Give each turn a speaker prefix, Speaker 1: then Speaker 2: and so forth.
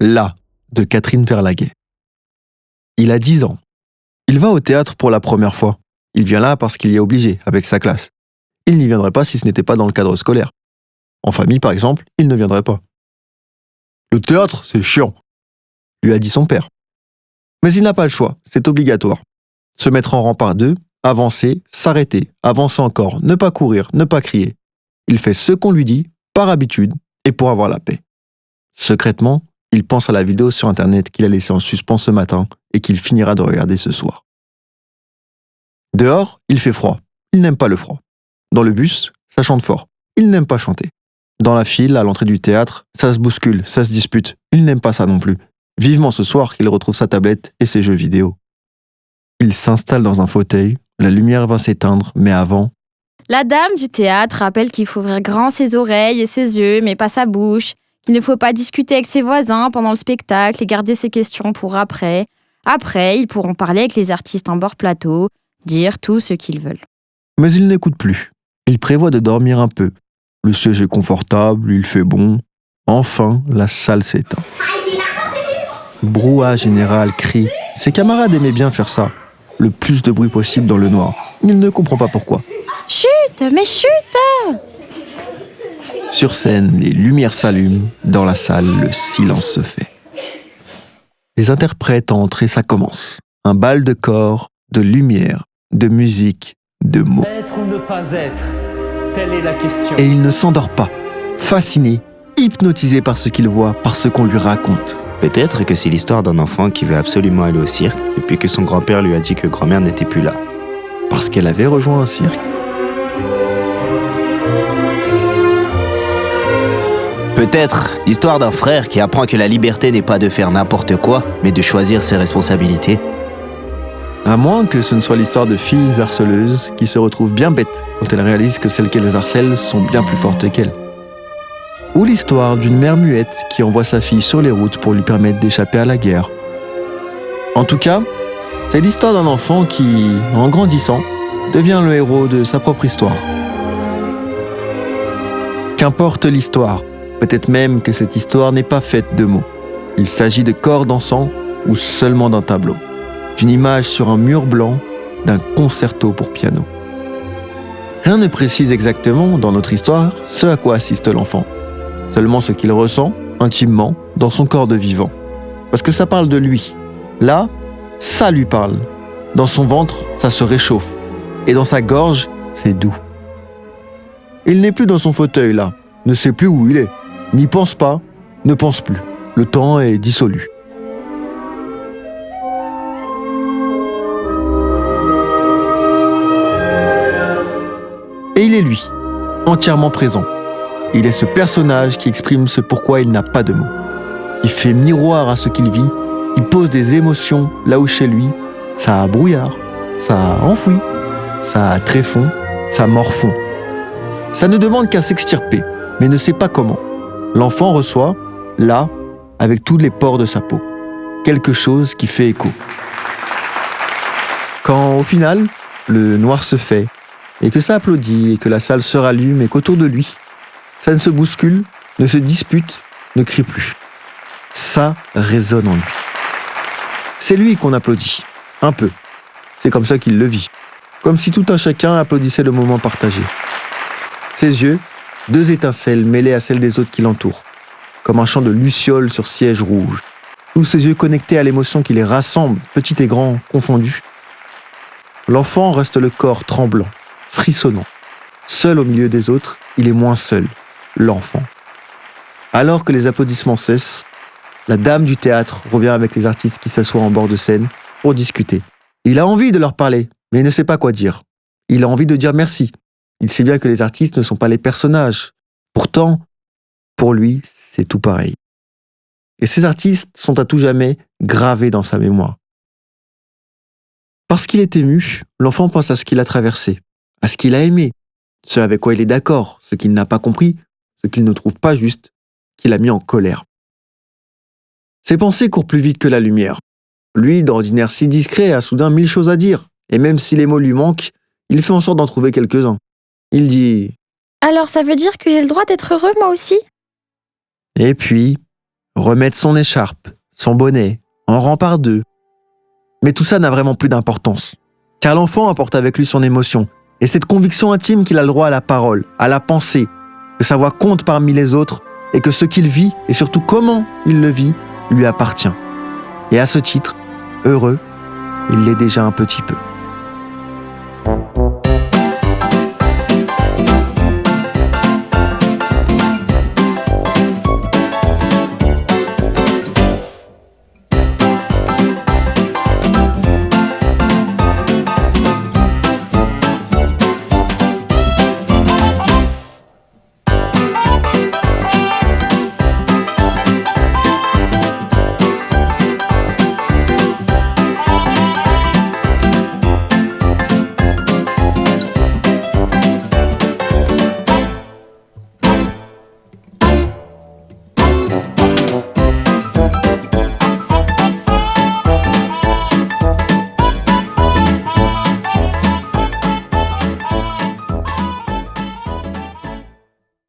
Speaker 1: Là, de Catherine Verlaguet. Il a 10 ans. Il va au théâtre pour la première fois. Il vient là parce qu'il y est obligé, avec sa classe. Il n'y viendrait pas si ce n'était pas dans le cadre scolaire. En famille, par exemple, il ne viendrait pas. Le théâtre, c'est chiant, lui a dit son père. Mais il n'a pas le choix, c'est obligatoire. Se mettre en rang par deux, avancer, s'arrêter, avancer encore, ne pas courir, ne pas crier. Il fait ce qu'on lui dit, par habitude, et pour avoir la paix. Secrètement, il pense à la vidéo sur Internet qu'il a laissée en suspens ce matin et qu'il finira de regarder ce soir. Dehors, il fait froid. Il n'aime pas le froid. Dans le bus, ça chante fort. Il n'aime pas chanter. Dans la file, à l'entrée du théâtre, ça se bouscule, ça se dispute. Il n'aime pas ça non plus. Vivement ce soir qu'il retrouve sa tablette et ses jeux vidéo. Il s'installe dans un fauteuil, la lumière va s'éteindre, mais avant...
Speaker 2: La dame du théâtre rappelle qu'il faut ouvrir grand ses oreilles et ses yeux, mais pas sa bouche, qu'il ne faut pas discuter avec ses voisins pendant le spectacle et garder ses questions pour après. Après, ils pourront parler avec les artistes en bord plateau, dire tout ce qu'ils veulent.
Speaker 1: Mais il n'écoute plus. Il prévoit de dormir un peu. Le siège est confortable, il fait bon. Enfin, la salle s'éteint. Brouhaha général, crie. Ses camarades aimaient bien faire ça. Le plus de bruit possible dans le noir. Il ne comprend pas pourquoi.
Speaker 2: Chut, mais chut!
Speaker 1: Sur scène, les lumières s'allument. Dans la salle, le silence se fait. Les interprètes entrent et ça commence. Un bal de corps, de lumière, de musique, de mots.
Speaker 3: Être ou ne pas être, telle est la question.
Speaker 1: Et il ne s'endort pas. Fasciné, hypnotisé par ce qu'il voit, par ce qu'on lui raconte.
Speaker 4: Peut-être que c'est l'histoire d'un enfant qui veut absolument aller au cirque depuis que son grand-père lui a dit que grand-mère n'était plus là.
Speaker 1: Parce qu'elle avait rejoint un cirque.
Speaker 4: Peut-être l'histoire d'un frère qui apprend que la liberté n'est pas de faire n'importe quoi, mais de choisir ses responsabilités.
Speaker 1: À moins que ce ne soit l'histoire de filles harceleuses qui se retrouvent bien bêtes quand elles réalisent que celles qu'elles harcèlent sont bien plus fortes qu'elles. Ou l'histoire d'une mère muette qui envoie sa fille sur les routes pour lui permettre d'échapper à la guerre. En tout cas, c'est l'histoire d'un enfant qui, en grandissant, devient le héros de sa propre histoire. Qu'importe l'histoire, peut-être même que cette histoire n'est pas faite de mots. Il s'agit de corps dansant ou seulement d'un tableau, d'une image sur un mur blanc, d'un concerto pour piano. Rien ne précise exactement, dans notre histoire, ce à quoi assiste l'enfant. Seulement ce qu'il ressent, intimement, dans son corps de vivant. Parce que ça parle de lui. Là, ça lui parle. Dans son ventre, ça se réchauffe. Et dans sa gorge, c'est doux. Il n'est plus dans son fauteuil, là. Ne sait plus où il est. N'y pense pas, ne pense plus. Le temps est dissolu. Et il est lui, entièrement présent. Il est ce personnage qui exprime ce pourquoi il n'a pas de mots. Il fait miroir à ce qu'il vit, il pose des émotions là où chez lui, ça a brouillard, ça a enfoui, ça a tréfond, ça morfond. Ça ne demande qu'à s'extirper, mais ne sait pas comment. L'enfant reçoit, là, avec tous les pores de sa peau, quelque chose qui fait écho. Quand, au final, le noir se fait, et que ça applaudit, et que la salle se rallume, et qu'autour de lui, ça ne se bouscule, ne se dispute, ne crie plus. Ça résonne en lui. C'est lui qu'on applaudit, un peu. C'est comme ça qu'il le vit. Comme si tout un chacun applaudissait le moment partagé. Ses yeux, deux étincelles mêlées à celles des autres qui l'entourent. Comme un chant de lucioles sur siège rouge. Tous ses yeux connectés à l'émotion qui les rassemble, petits et grands, confondus. L'enfant reste le corps tremblant, frissonnant. Seul au milieu des autres, il est moins seul. L'enfant. Alors que les applaudissements cessent, la dame du théâtre revient avec les artistes qui s'assoient en bord de scène pour discuter. Il a envie de leur parler, mais il ne sait pas quoi dire. Il a envie de dire merci. Il sait bien que les artistes ne sont pas les personnages. Pourtant, pour lui, c'est tout pareil. Et ces artistes sont à tout jamais gravés dans sa mémoire. Parce qu'il est ému, l'enfant pense à ce qu'il a traversé, à ce qu'il a aimé, ce avec quoi il est d'accord, ce qu'il n'a pas compris, ce qu'il ne trouve pas juste, qu'il a mis en colère. Ses pensées courent plus vite que la lumière. Lui, d'ordinaire si discret, a soudain 1000 choses à dire, et même si les mots lui manquent, il fait en sorte d'en trouver quelques-uns. Il dit «
Speaker 2: Alors ça veut dire que j'ai le droit d'être heureux moi aussi ?»
Speaker 1: Et puis, remettre son écharpe, son bonnet, en rang par deux. Mais tout ça n'a vraiment plus d'importance, car l'enfant apporte avec lui son émotion et cette conviction intime qu'il a le droit à la parole, à la pensée, que sa voix compte parmi les autres et que ce qu'il vit, et surtout comment il le vit, lui appartient. Et à ce titre, heureux, il l'est déjà un petit peu.